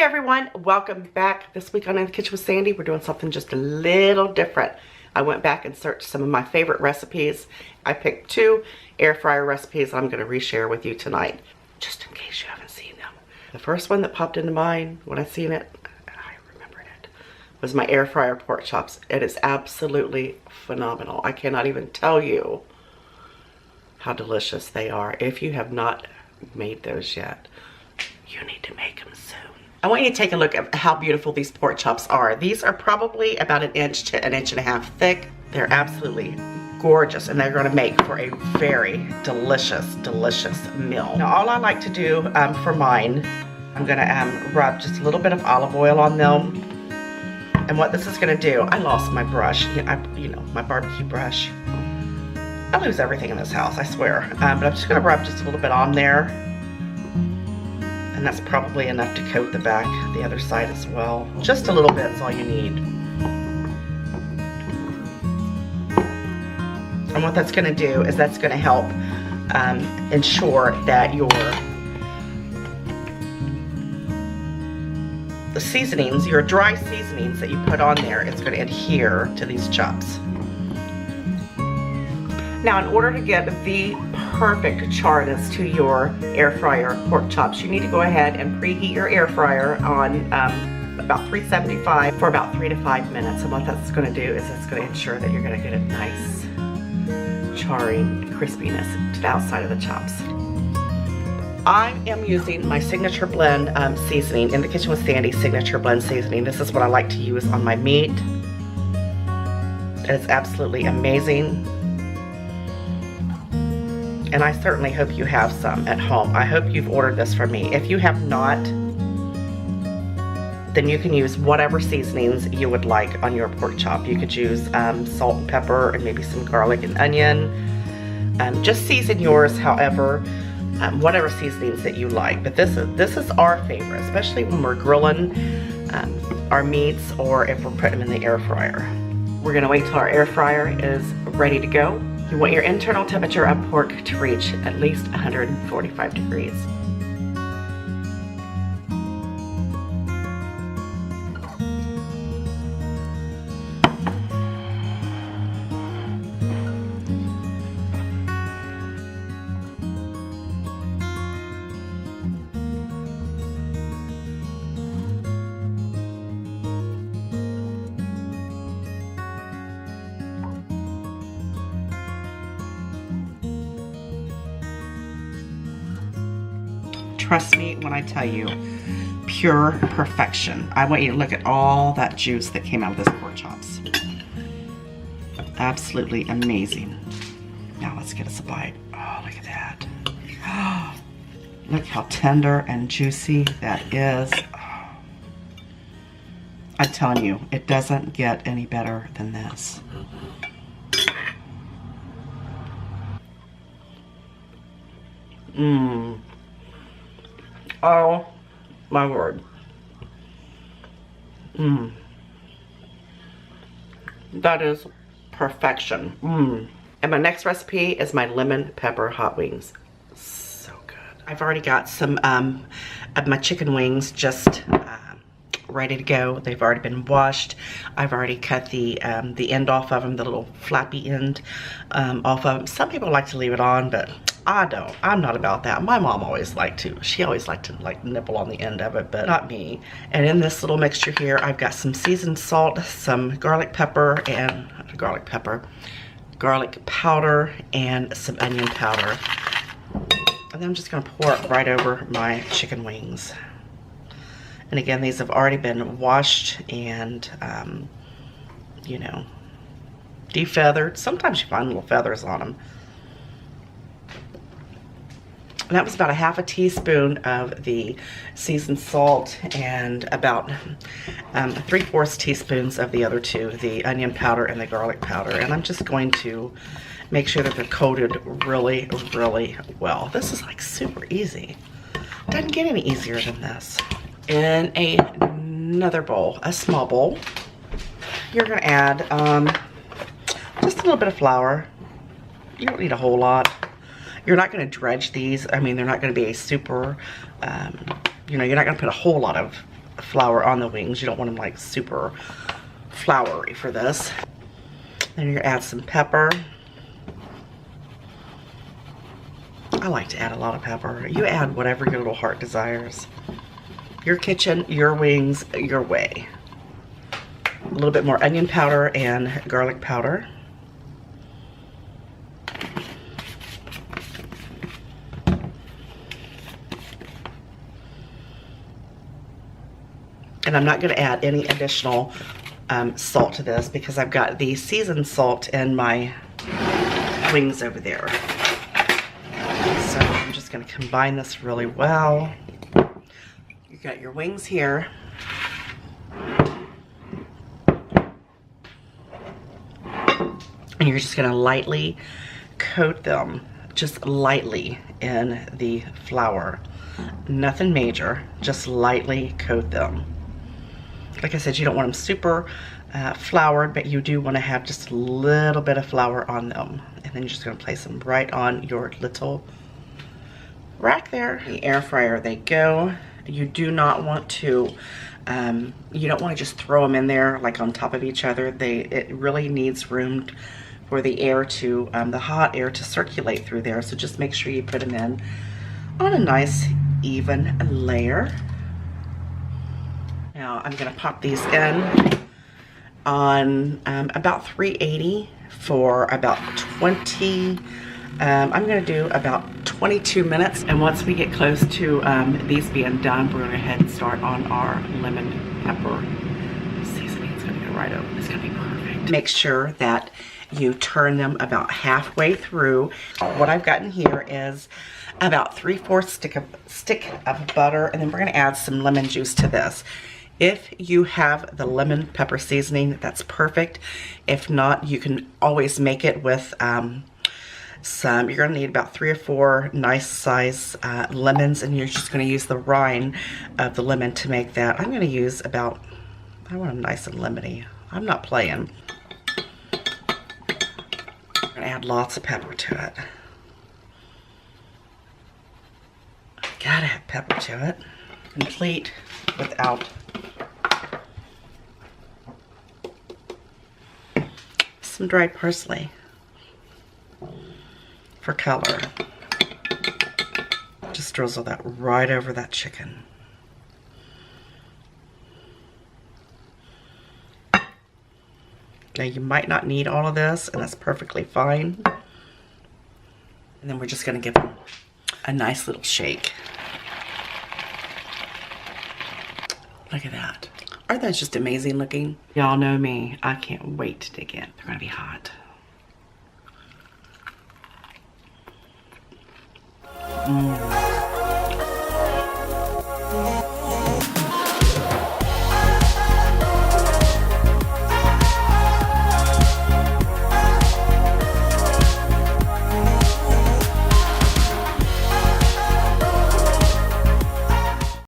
everyone, welcome back. This week on In the Kitchen with Sandy, we're doing something just a little different. I went back and searched some of my favorite recipes. I picked 2 air fryer recipes I'm going to reshare with you tonight, just in case you haven't seen them. The first one that popped into mind when I seen it, and I remembered it, was my air fryer pork chops. It is absolutely phenomenal. I cannot even tell you how delicious they are. If you have not made those yet, you need to make them soon. I want you to take a look at how beautiful these pork chops are. These are probably about 1 inch to 1.5 inches thick. They're absolutely gorgeous, and they're going to make for a very delicious, delicious meal. Now, all I like to do for mine, I'm going to rub just a little bit of olive oil on them. And what this is going to do, I lost my brush, you know, my barbecue brush. I lose everything in this house, I swear. But I'm just going to rub just a little bit on there. And that's probably enough to coat the back, the other side as well. Just a little bit is all you need. And what that's going to do is that's going to help ensure that the seasonings, your dry seasonings that you put on there, it's going to adhere to these chops. Now, in order to get the perfect charness to your air fryer pork chops, you need to go ahead and preheat your air fryer on about 375 for about 3 to 5 minutes. And what that's going to do is it's going to ensure that you're going to get a nice charring crispiness to the outside of the chops. I am using my Signature Blend seasoning, In the Kitchen with Sandy Signature Blend seasoning. This is what I like to use on my meat. It's absolutely amazing. And I certainly hope you have some at home. I hope you've ordered this from me. If you have not, then you can use whatever seasonings you would like on your pork chop. You could use salt and pepper and maybe some garlic and onion. Just season yours however, whatever seasonings that you like. But this is our favorite, especially when we're grilling our meats or if we're putting them in the air fryer. We're gonna wait till our air fryer is ready to go. You want your internal temperature of pork to reach at least 145 degrees. Trust me when I tell you, pure perfection. I want you to look at all that juice that came out of this pork chops. Absolutely amazing. Now let's get us a bite. Oh, look at that. Oh, look how tender and juicy that is. Oh. I'm telling you, it doesn't get any better than this. Mmm. Oh my word. Mmm. That is perfection. Mmm. And my next recipe is my lemon pepper hot wings. So good. I've already got some of my chicken wings just ready to go. They've already been washed. I've already cut the end off of them, the little flappy end off of them. Some people like to leave it on, but I don't. I'm not about that. My mom always liked to. She always liked to like nibble on the end of it, but not me. And in this little mixture here, I've got some seasoned salt, some garlic powder, and some onion powder. And then I'm just gonna pour it right over my chicken wings. And again, these have already been washed and, you know, defeathered. Sometimes you find little feathers on them. And that was about 1/2 teaspoon of the seasoned salt and about 3/4 teaspoons of the other 2, the onion powder and the garlic powder. And I'm just going to make sure that they're coated really, really well. This is like super easy. Doesn't get any easier than this. In another bowl, a small bowl, you're gonna add just a little bit of flour. You don't need a whole lot. You're not going to dredge these. I mean, they're not going to be a super, you know, you're not going to put a whole lot of flour on the wings. You don't want them like super floury for this. Then you add some pepper. I like to add a lot of pepper. You add whatever your little heart desires. Your kitchen, your wings, your way. A little bit more onion powder and garlic powder. And I'm not going to add any additional salt to this because I've got the seasoned salt in my wings over there. So I'm just going to combine this really well. You got your wings here. And you're just going to lightly coat them, just lightly in the flour. Nothing major, just lightly coat them. Like I said, you don't want them super floured, but you do want to have just a little bit of flour on them. And then you're just going to place them right on your little rack there. The air fryer they go. You do not want to, you don't want to just throw them in there like on top of each other. It really needs room for the air to, the hot air to circulate through there. So just make sure you put them in on a nice even layer. Now I'm going to pop these in on about 380 for about 20, I'm going to do about 22 minutes. And once we get close to these being done, we're going to go ahead and start on our lemon pepper seasoning. It's going to go right over. It's going to be perfect. Make sure that you turn them about halfway through. What I've gotten here is about 3/4 stick of butter, and then we're going to add some lemon juice to this. If you have the lemon pepper seasoning, that's perfect. If not, you can always make it with you're going to need about 3 or 4 nice size lemons, and you're just going to use the rind of the lemon to make that. I'm going to use about, I want them nice and lemony. I'm not playing. I'm going to add lots of pepper to it. Gotta have pepper to it. Complete without some dried parsley for color. Just drizzle that right over that chicken. Now you might not need all of this, and that's perfectly fine. And then we're just going to give them a nice little shake. Look at that. Aren't those just amazing looking? Y'all know me. I can't wait to dig in. They're going to be hot.